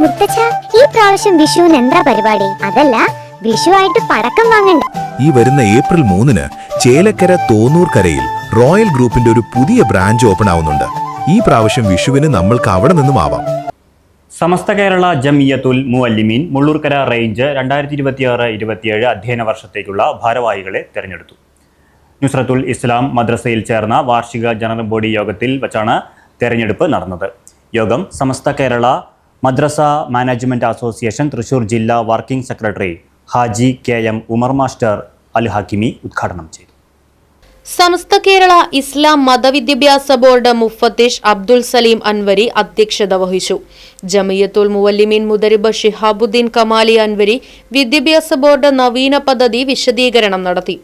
മുത്തച്ഛ, ഈ പ്രാവശ്യം വിഷുവിന് എന്താ പരിപാടി? അതല്ല, വിഷുവായിട്ട് പടക്കം വാങ്ങണ്ട. ഈ വരുന്ന ഏപ്രിൽ 3-ന് ചേലക്കര തോന്നൂർക്കരയിൽ റോയൽ ഗ്രൂപ്പിന്റെ ഒരു പുതിയ ബ്രാഞ്ച് ഓപ്പൺ ആവുന്നുണ്ട്. ഈ പ്രാവശ്യം വിഷുവിന് നമ്മൾക്ക് അവിടെ നിന്നും ആവാം. സമസ്ത കേരള ജമിയത്തുൽ മുഅല്ലിമീൻ മുള്ളൂർക്കര റേഞ്ച് 2026-27 അധ്യയന വർഷത്തേക്കുള്ള ഭാരവാഹികളെ തെരഞ്ഞെടുത്തു. നുസ്രത്തുൽ ഇസ്ലാം മദ്രസയിൽ ചേർന്ന വാർഷിക ജനറൽ ബോഡി യോഗത്തിൽ വച്ചാണ് തെരഞ്ഞെടുപ്പ് നടന്നത്. യോഗം സമസ്ത കേരള മദ്രസ മാനേജ്മെന്റ് അസോസിയേഷൻ തൃശൂർ ജില്ലാ working secretary Haji KM Umar master Al Hakimi ഉദ്ഘാടനം ചെയ്തു. സമസ്ത കേരള ഇസ്ലാം മതവിദ്യാഭ്യാസ ബോർഡ് മുഫത്തിഷ് അബ്ദുൽ സലീം അൻവരി അധ്യക്ഷത വഹിച്ചു. ജമിയത്തുൽ മുവല്ലിമീൻ മുദരിബ് ഷിഹാബുദ്ദീൻ കമാലി അൻവരി വിദ്യാഭ്യാസ ബോർഡ് നവീന പദ്ധതി വിശദീകരണം നടത്തി.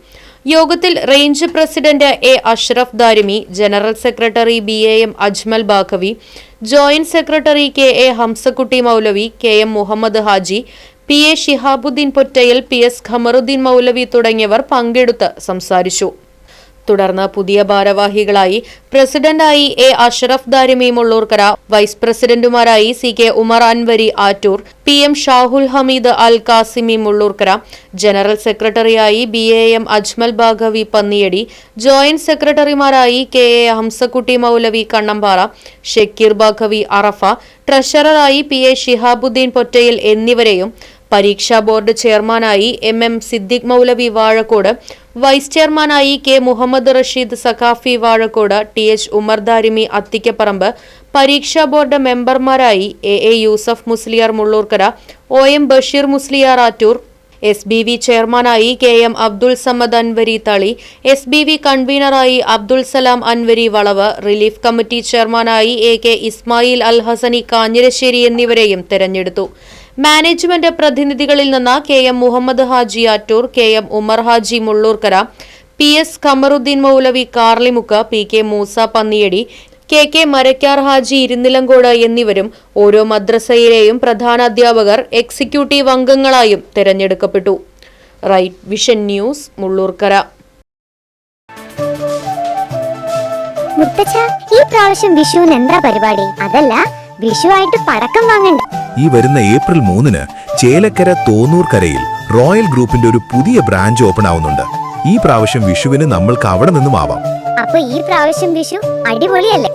യോഗത്തിൽ range president A Ashraf Darimi, general secretary BAM Ajmal Baqavi, joint secretary KA Hamsakutty Moulavi, KM Muhammad Haji, PA Shihabuddin Pottayil, PS Khamaruddin Moulavi തുടങ്ങിയവർ പങ്കെടുത്ത് സംസാരിച്ചു. തുടർന്ന് പുതിയ ഭാരവാഹികളായി പ്രസിഡന്റായി A അഷ്റഫ് ദാരിമി മുള്ളൂർക്കര, വൈസ് പ്രസിഡന്റുമാരായി CK Umar Anvari Attur, PM Shahul Hameed Al Kasimi Mullurkara, general സെക്രട്ടറിയായി BAM അജ്മൽ ബാഖവി പന്നിയടി, ജോയിന്റ് സെക്രട്ടറിമാരായി KA ഹംസക്കുട്ടി മൗലവി കണ്ണമ്പാറ, ഷക്കീർ ബാഖവി അറഫ, ട്രഷററായി PA ഷിഹാബുദ്ദീൻ പൊറ്റയിൽ എന്നിവരെയും, പരീക്ഷാ ബോർഡ് ചെയർമാനായി MM സിദ്ദിഖ് മൗലവി വാഴക്കോട്, വൈസ് ചെയർമാനായി K മുഹമ്മദ് റഷീദ് സഖാഫി വാഴക്കോട്, TH ഉമർ ദാരിമി അത്തിക്കപ്പറമ്പ്, പരീക്ഷാ ബോർഡ് മെമ്പർമാരായി AA Yusuf Musliyar Mullurkara, OM Basheer Musliyar Attur, SBV ചെയർമാനായി KM അബ്ദുൾ സമദ് അൻവരി തളി, SBV കൺവീനറായി അബ്ദുൾ സലാം അൻവരി വളവ്, റിലീഫ് കമ്മിറ്റി ചെയർമാനായി AK ഇസ്മായിൽ അൽ ഹസനി കാഞ്ഞിരശ്ശേരി എന്നിവരെയും തെരഞ്ഞെടുത്തു. മാനേജ്മെന്റ് പ്രതിനിധികളിൽ നിന്ന് KM Muhammad Haji Attoor, KM Umar Haji Mullurkara, PS Khamaruddin മൗലവി കാർലിമുക്ക്, PK മൂസ പന്നിയടി, KK മരക്കാർ ഹാജി ഇരുന്നിലങ്കോട് എന്നിവരും ഓരോ മദ്രസയിലെയും പ്രധാന അധ്യാപകർ എക്സിക്യൂട്ടീവ് അംഗങ്ങളായും തെരഞ്ഞെടുക്കപ്പെട്ടു. Right Vision News Mullurkara. മുത്തച്ഛ, ഈ പ്രാവശ്യം വിഷുവിന് എന്താ പരിപാടി? അതല്ല, വിഷുവായിട്ട് പടക്കം വാങ്ങണ്ട. ഈ വരുന്ന ഏപ്രിൽ 3-ന് ചേലക്കര തോന്നൂർക്കരയിൽ റോയൽ ഗ്രൂപ്പിന്റെ ഒരു പുതിയ ബ്രാഞ്ച് ഓപ്പൺ ആവുന്നുണ്ട്. ഈ പ്രാവശ്യം വിഷുവിന് നമ്മൾക്ക് അവിടെ നിന്നും ആവാം. അപ്പൊ ഈ പ്രാവശ്യം വിഷു അടിപൊളിയല്ലേ?